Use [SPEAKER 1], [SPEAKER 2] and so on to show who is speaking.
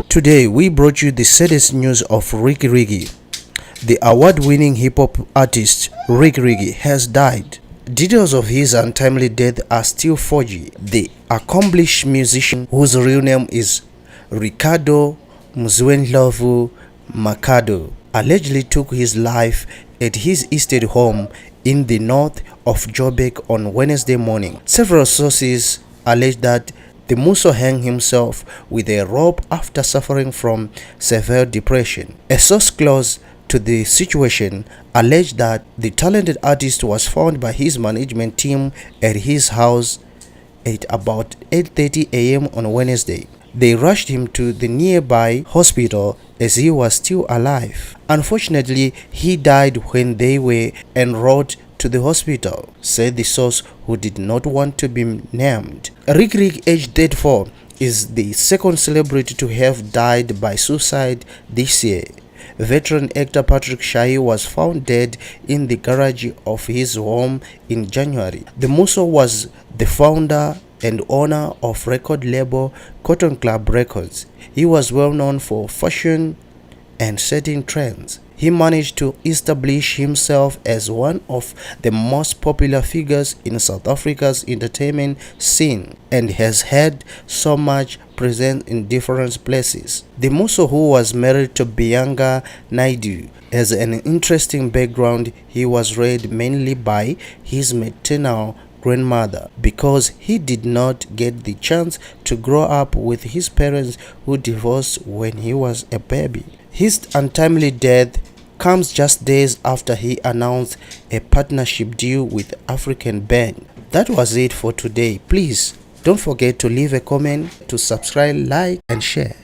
[SPEAKER 1] Today, we brought you the saddest news of Riky Ricky. The award-winning hip-hop artist Riky Ricky has died. Details of his untimely death are still fuzzy. The accomplished musician, whose real name is Ricardo Mzwendlovu Mercado, allegedly took his life at his estate home in the north of Joburg on Wednesday morning. Several sources allege that the Muso hanged himself with a rope after suffering from severe depression. A source close to the situation alleged that the talented artist was found by his management team at his house at about 8:30 a.m. on Wednesday. They rushed him to the nearby hospital as he was still alive. Unfortunately, he died when they were en route to the hospital, said the source, who did not want to be named. Riky Ricky, aged 34, is the second celebrity to have died by suicide this year. Veteran actor Patrick Shahi was found dead in the garage of his home in January. The Muso was the founder and owner of record label Cotton Club Records. He was well known for fashion and setting trends. He managed to establish himself as one of the most popular figures in South Africa's entertainment scene and has had so much presence in different places. The Muso, who was married to Bianca Naidu, has an interesting background. He was raised mainly by his maternal grandmother because he did not get the chance to grow up with his parents, who divorced when he was a baby. His untimely death comes just days after he announced a partnership deal with African Bank. That was it for today. Please don't forget to leave a comment, to subscribe, like and share.